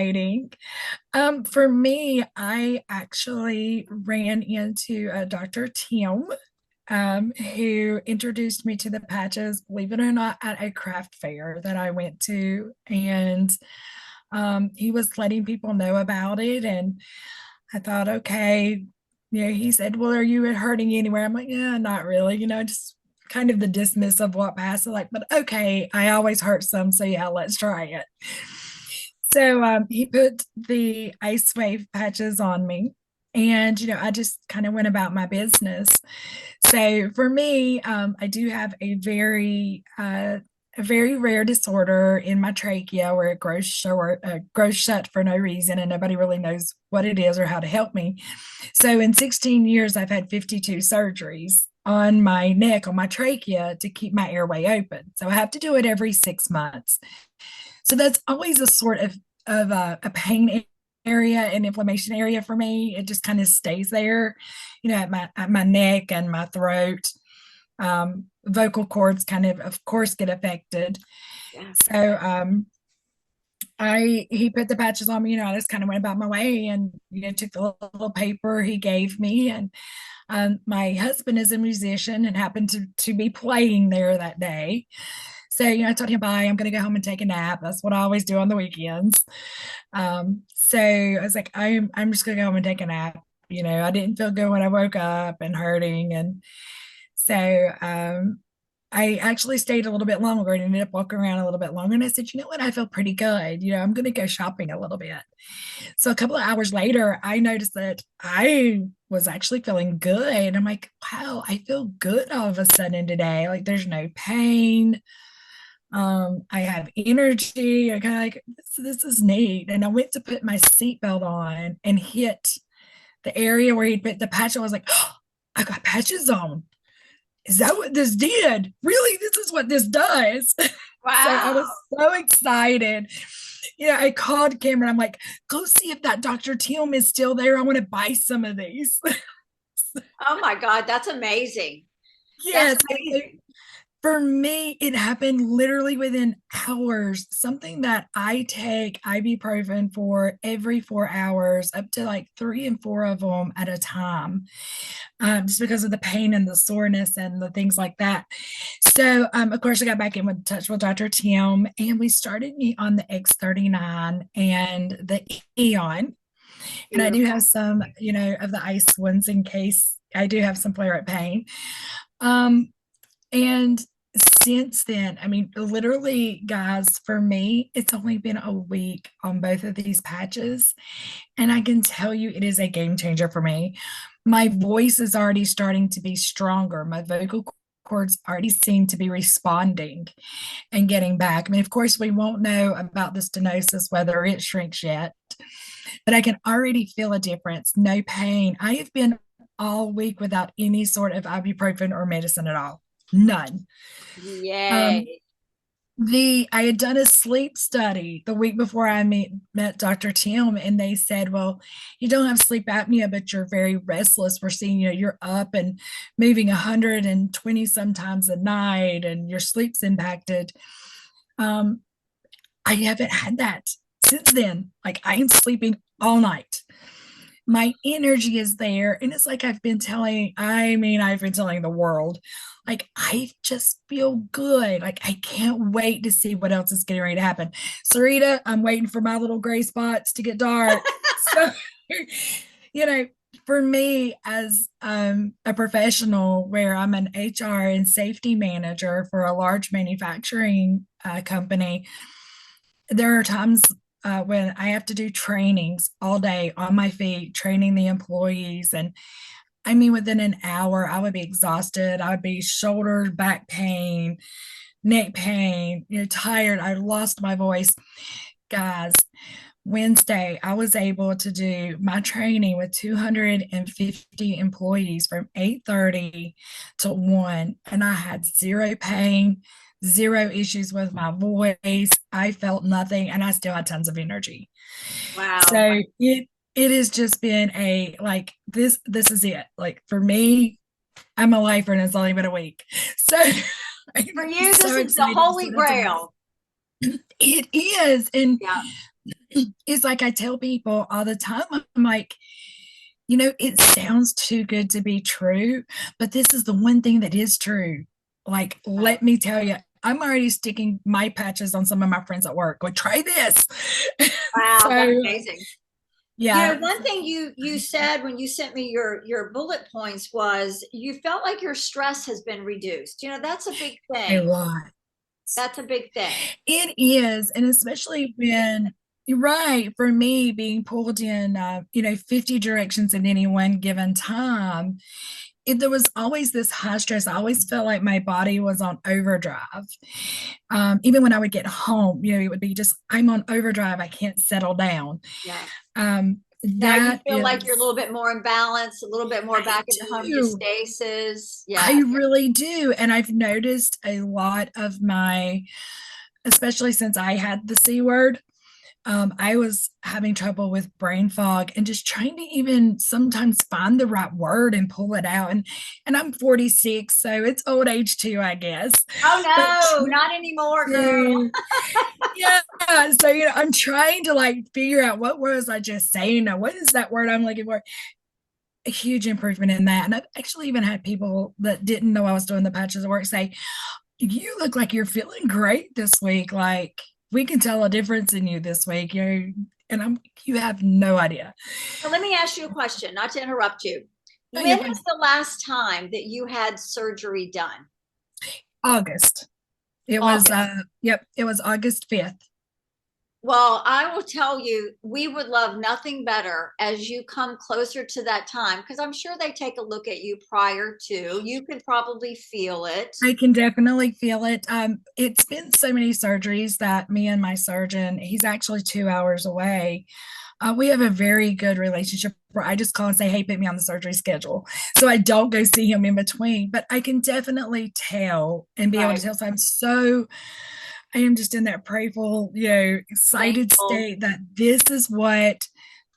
exciting. For me, I actually ran into Dr. Tim, who introduced me to the patches, believe it or not, at a craft fair that I went to. And he was letting people know about it. And I thought, okay, he said, well, are you hurting anywhere? I'm like, yeah, not really, just kind of the dismiss of what passed. Like, but okay, I always hurt some. So yeah, let's try it. So he put the ice wave patches on me. And, I just kind of went about my business. So for me, I do have a very rare disorder in my trachea where it grows shut for no reason, and nobody really knows what it is or how to help me. So in 16 years, I've had 52 surgeries on my neck, on my trachea, to keep my airway open. So I have to do it every 6 months. So that's always a sort of a pain area and inflammation area for me. It just kind of stays there, at my neck and my throat. Vocal cords of course, get affected. Yeah. So he put the patches on me. I just kind of went about my way and took the little paper he gave me. And my husband is a musician and happened to be playing there that day. So, I told him, bye, I'm going to go home and take a nap. That's what I always do on the weekends. So I was like, I'm just going to go home and take a nap. I didn't feel good when I woke up and hurting. And so I actually stayed a little bit longer and ended up walking around a little bit longer. And I said, you know what? I feel pretty good. I'm going to go shopping a little bit. So a couple of hours later, I noticed that I was actually feeling good. I'm like, wow, I feel good all of a sudden today. Like there's no pain. I have energy. I kind of like this is neat. And I went to put my seatbelt on and hit the area where he'd put the patch. I was like, oh, I got patches on. Is that what this did? Really? This is what this does. So I was Wow. so excited. I called Cameron. I'm like, go see if that Dr. Tim is still there. I want to buy some of these. Oh my God, that's amazing. That's Yes. amazing. For me, it happened literally within hours. Something that I take ibuprofen for every 4 hours, up to like 3 and 4 of them at a time, just because of the pain and the soreness and the things like that. So, of course, I got back in with touch with Dr. Tim, and we started me on the X39 and the Eon. And I do have Beautiful. some, of the ice ones in case I do have some flare up pain. Um, and since then, I mean, literally, guys, for me, it's only been a week on both of these patches. And I can tell you it is a game changer for me. My voice is already starting to be stronger. My vocal cords already seem to be responding and getting back. I mean, of course, we won't know about the stenosis, whether it shrinks yet, but I can already feel a difference. No pain. I have been all week without any sort of ibuprofen or medicine at all. None. Um, Yay. I had done a sleep study the week before I met Dr. Tim, and they said, well, you don't have sleep apnea, but you're very restless. We're seeing, you're up and moving 120 sometimes a night, and your sleep's impacted. Um, I haven't had that since then. Like I am sleeping all night. My energy is there. And it's like I've been telling the world, like, I just feel good. Like, I can't wait to see what else is getting ready to happen. Sarita, I'm waiting for my little gray spots to get dark. So, you know, for me as a professional where I'm an HR and safety manager for a large manufacturing company, there are times when I have to do trainings all day on my feet, training the employees. And I mean, within an hour, I would be exhausted. I would be shoulder, back pain, neck pain, tired. I lost my voice. Guys, Wednesday, I was able to do my training with 250 employees from 8:30 to 1, and I had zero pain, zero issues with my voice. I felt nothing, and I still had tons of energy. Wow. So it has just been a like this is it. Like for me, I'm a lifer and it's only been a week. So For I'm you, this so is the excited to see holy what else. grail. It is. And Yeah. It's like I tell people all the time, I'm like, it sounds too good to be true, but this is the one thing that is true. Like, Right. let me tell you, I'm already sticking my patches on some of my friends at work. Go try this. Wow, that's So, amazing. You know, yeah, one thing you said when you sent me your bullet points was you felt like your stress has been reduced. You know, that's a big a thing. lot. That's a big thing. It is. And especially when you're right, for me being pulled in, 50 directions at any one given time, there was always this high stress. I always felt like my body was on overdrive. Even when I would get home, it would be just, I'm on overdrive. I can't settle down. Yeah. Now you That feel like you're a is, little bit more in balance, a little bit more I back in the do. homeostasis. Yeah. I really do. And I've noticed a lot of my, especially since I had the C word, I was having trouble with brain fog and just trying to even sometimes find the right word and pull it out. And I'm 46, so it's old age too, I guess. Oh But no, not anymore, girl. to, yeah, so I'm trying to like figure out what was I just saying now. What is that word I'm looking for? A huge improvement in that. And I've actually even had people that didn't know I was doing the patches of work say, you look like you're feeling great this week. Like we can tell a difference in you this week. And you have no idea. Now, let me ask you a question, not to interrupt you. No, When you're was fine. the last time that you had surgery done? August. It was August. yep, it was August 5th. Well, I will tell you, we would love nothing better as you come closer to that time, because I'm sure they take a look at you prior to. You could probably feel it. I can definitely feel it. It's been so many surgeries that me and my surgeon, he's actually 2 hours away. We have a very good relationship where I just call and say, hey, put me on the surgery schedule. So I don't go see him in between, but I can definitely tell and be able to Right. tell. So I am just in that prayerful, excited Thankful. state that this is what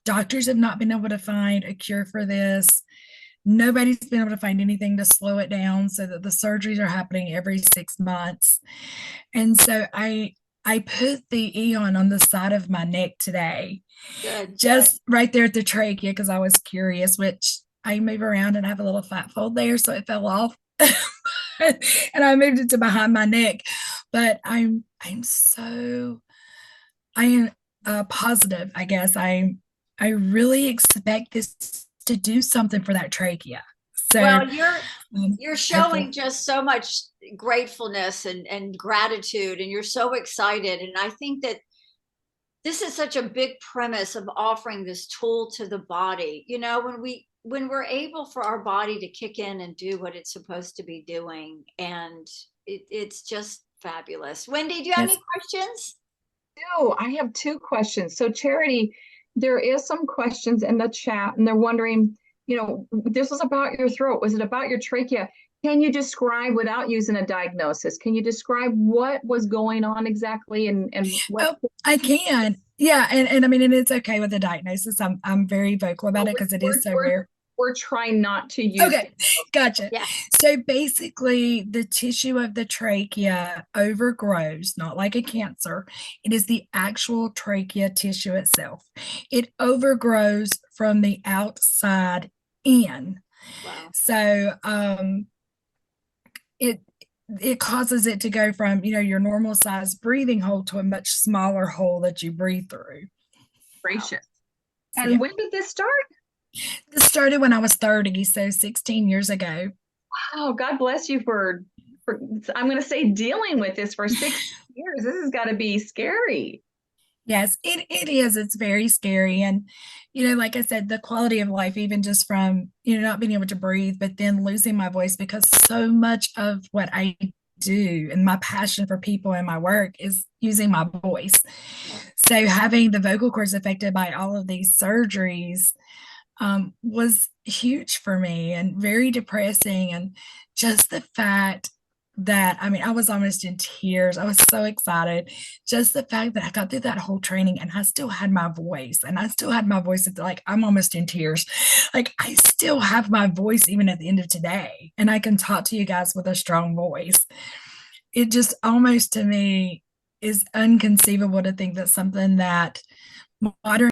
doctors have not been able to find a cure for this. Nobody's been able to find anything to slow it down so that the surgeries are happening every 6 months. And so I put the Eon on the side of my neck today, Good. just right there at the trachea, because I was curious, which I move around and have a little fat fold there, so it fell off. And I moved it to behind my neck. But I'm so I am positive, I guess. I really expect this to do something for that trachea. So Well, you're hopefully, showing just so much gratefulness and gratitude, and you're so excited. And I think that this is such a big premise of offering this tool to the body. You know, when we're able for our body to kick in and do what it's supposed to be doing, and it's just fabulous. Wendy, do you have any yes. questions? Oh, I have two questions. So, Charity, there is some questions in the chat, and they're wondering, this was about your throat. Was it about your trachea? Can you describe, without using a diagnosis, can you describe what was going on exactly and what? Oh, I can. Yeah, and I mean, and it's okay with the diagnosis. I'm very vocal about Well, it because it we're, is so we're, rare. we're trying not to use Okay, diagnosis. gotcha. Yeah. So basically, the tissue of the trachea overgrows, not like a cancer. It is the actual trachea tissue itself. It overgrows from the outside in. Wow. So it it causes it to go from your normal size breathing hole to a much smaller hole that you breathe through. Wow. Gracious. So And yeah, when did this start? this started when I was 30, so 16 years ago. Oh, God bless you for I'm going to say dealing with this for 6 years. This has got to be scary. Yes, it is. It's very scary. And, like I said, the quality of life, even just from, not being able to breathe, but then losing my voice because so much of what I do and my passion for people and my work is using my voice. Yeah. So having the vocal cords affected by all of these surgeries was huge for me and very depressing. And just the fact that, I mean, I was almost in tears. I was so excited. Just the fact that I got through that whole training and I still had my voice and I still had my voice at like I'm almost in tears. Like I still have my voice even at the end of today and I can talk to you guys with a strong voice. It just almost to me is inconceivable to think that something that modern